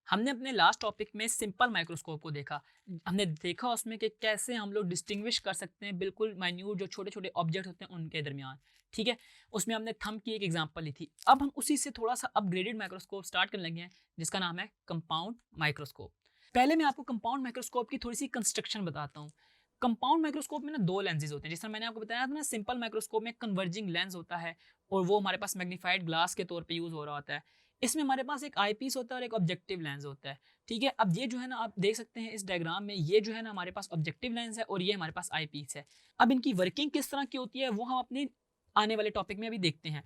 हमने अपने last topic में सिंपल माइक्रोस्कोप को देखा। हमने देखा उसमें कि कैसे हम लोग डिस्टिंग्विश कर सकते हैं बिल्कुल माइन्यूट जो छोटे-छोटे ऑब्जेक्ट होते हैं उनके दरमियान, ठीक है? उसमें हमने थंब की एक एग्जांपल ली थी। अब हम उसी से थोड़ा-सा अपग्रेडेड माइक्रोस्कोप स्टार्ट करने लगे हैं, जिसका नाम है कंपाउंड माइक्रोस्कोप। पहले मैं आपको कंपाउंड माइक्रोस्कोप की थोड़ी-सी कंस्ट्रक्शन बताता हूँ। कंपाउंड माइक्रोस्कोप में ना 2 लेंसेज़ होते हैं। जिस तरह मैंने आपको बताया था ना सिंपल माइक्रोस्कोप में कन्वर्जिंग लेंस होता है और वो हमारे पास मैग्नीफाइड ग्लास के तौर पे यूज़ हो रहा होता है। इसमें हमारे पास एक आईपीस होता है और एक ऑब्जेक्टिव लेंस होता है। ठीक है, अब ये जो है ना आप देख सकते हैं इस डायग्राम में ये जो है ना हमारे पास ऑब्जेक्टिव लेंस है और ये हमारे पास आई पीस है। अब इनकी वर्किंग किस तरह की होती है वो हम अपने आने वाले टॉपिक में अभी देखते हैं।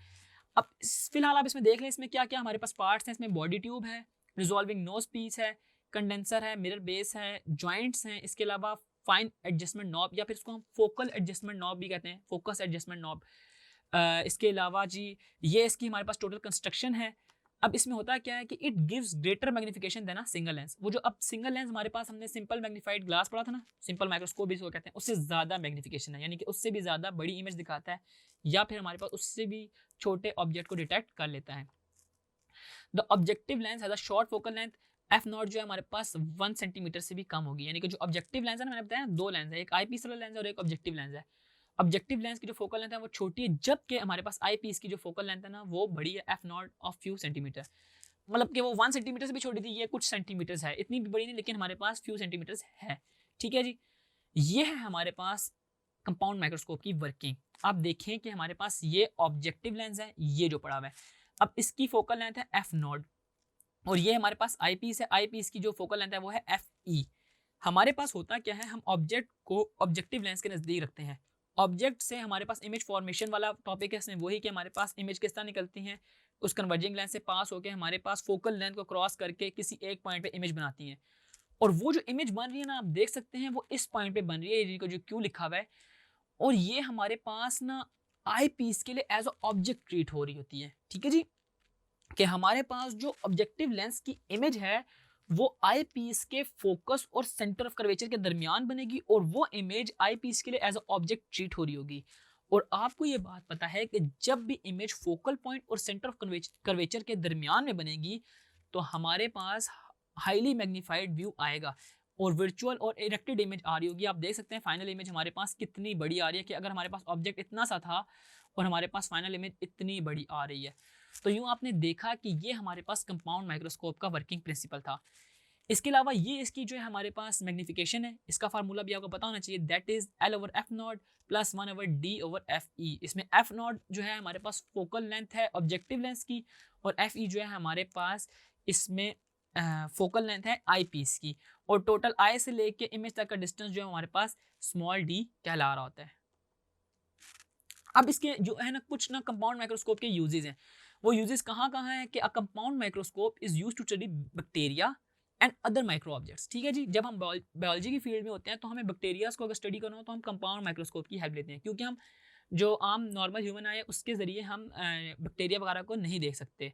अब फिलहाल आप इसमें देख लें इसमें क्या क्या हमारे पास पार्ट्स हैं। इसमें बॉडी ट्यूब है, रिजॉल्विंग नोज पीस है, कंडेंसर है, मिरर बेस है, जॉइंट्स हैं, इसके अलावा फाइन एडजस्टमेंट नॉब या फिर इसको हम फोकल एडजस्टमेंट नॉब भी कहते हैं, फोकस एडजस्टमेंट नॉब। इसके अलावा जी ये इसकी हमारे पास टोटल कंस्ट्रक्शन है। अब इसमें होता क्या है कि it gives greater magnification than a single lens. वो जो अब सिंगल लेंस हमारे पास हमने सिंपल मैग्नीफाइड ग्लास पढ़ा था ना, सिंपल माइक्रोस्कोप भी इसको कहते हैं, उससे ज़्यादा मैग्निफिकेशन है, यानी कि उससे भी ज़्यादा बड़ी इमेज दिखाता है या फिर हमारे पास उससे भी छोटे ऑब्जेक्ट को डिटेक्ट कर लेता है। The objective lens has a short focal length. F not जो है हमारे पास 1 सेंटीमीटर से भी कम होगी, यानी कि जो ऑब्जेक्टिव लेंस है ना मैंने बताया ना 2 लेंस है, एक आई पीस वाला लेंस है और एक ऑब्जेक्टिव लेंस है। ऑब्जेक्टिव लेंस की जो फोकल लेंथ है वो छोटी है, जबकि हमारे पास आई पीस की जो फोकल लेंथ है ना वो बड़ी है, F not of few centimetre. मतलब कि वो 1 सेंटीमीटर से भी छोटी थी, ये कुछ सेंटीमीटर्स है, इतनी भी बड़ी नहीं लेकिन हमारे पास फ्यू सेंटीमीटर्स है। ठीक है जी, ये है हमारे पास कंपाउंड माइक्रोस्कोप की वर्किंग। आप देखें कि हमारे पास ये ऑब्जेक्टिव लेंस है, ये जो पड़ा हुआ है। अब इसकी फोकल लेंथ है एफ नॉट और ये हमारे पास आई पीस है, आई पीस की जो फोकल लेंथ है वो है एफ ई। हमारे पास होता क्या है, हम ऑब्जेक्ट को ऑब्जेक्टिव लेंस के नज़दीक रखते हैं। ऑब्जेक्ट से हमारे पास इमेज फॉर्मेशन वाला टॉपिक है इसमें, वही कि हमारे पास इमेज किस तरह निकलती हैं, उस कन्वर्जिंग लेंस से पास होकर हमारे पास फोकल लेंथ को क्रॉस करके किसी एक पॉइंट पे इमेज बनाती हैं। और वो जो इमेज बन रही है ना आप देख सकते हैं वो इस पॉइंट पे बन रही है, जिनको जो क्यू लिखा हुआ है। और ये हमारे पास ना आई पीस के लिए एज अ ऑब्जेक्ट ट्रीट हो रही होती है। ठीक है जी, कि हमारे पास जो ऑब्जेक्टिव लेंस की इमेज है वो आई पीस के फोकस और सेंटर ऑफ कर्वेचर के दरमियान बनेगी और वो इमेज आई पीस के लिए एज अ ऑब्जेक्ट ट्रीट हो रही होगी। और आपको ये बात पता है कि जब भी इमेज फोकल पॉइंट और सेंटर ऑफ कर्वेचर के दरमियान में बनेगी तो हमारे पास हाईली मैग्नीफाइड व्यू आएगा और वर्चुअल और इरेक्टेड इमेज आ रही होगी। आप देख सकते हैं फाइनल इमेज हमारे पास कितनी बड़ी आ रही है, कि अगर हमारे पास ऑब्जेक्ट इतना सा था और हमारे पास फाइनल इमेज इतनी बड़ी आ रही है। तो यूँ आपने देखा कि ये हमारे पास कंपाउंड माइक्रोस्कोप का वर्किंग प्रिंसिपल था। इसके अलावा ये इसकी जो है हमारे पास मैग्निफिकेशन है, इसका फार्मूला भी आपको पता होना चाहिए, that is L over F not plus 1 over D over F E. इसमें एफ नॉट जो है हमारे पास फोकल लेंथ है ऑब्जेक्टिव लेंस की और एफ ई जो है हमारे पास इसमें फोकल लेंथ है आई पीस की। और टोटल आई से लेके इमेज तक का डिस्टेंस जो है हमारे पास स्मॉल डी कहला रहा होता है। अब इसके जो है ना कुछ ना कंपाउंड माइक्रोस्कोप के यूजेस हैं। वो यूजेस कहाँ कहाँ हैं कि a compound microscope is used to study bacteria and other micro objects. ठीक है जी, जब हम बायोलॉजी की फील्ड में होते हैं तो हमें बैक्टीरियाज को अगर स्टडी करना हो तो हम कंपाउंड माइक्रोस्कोप की हेल्प लेते हैं, क्योंकि हम जो आम नॉर्मल ह्यूमन आए उसके जरिए हम बैक्टीरिया वगैरह को नहीं देख सकते।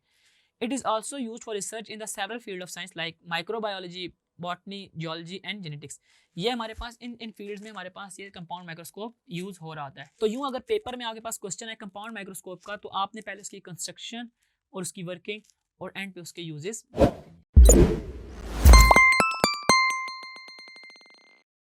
It is also use for research in the several field of science like microbiology, botany, geology and genetics. ये हमारे पास इन इन फील्ड्स में हमारे पास ये कंपाउंड माइक्रोस्कोप यूज हो रहा होता है। तो यूं अगर पेपर में आपके पास क्वेश्चन है कंपाउंड माइक्रोस्कोप का तो आपने पहले उसकी कंस्ट्रक्शन और उसकी वर्किंग और एंड पे उसके यूजेस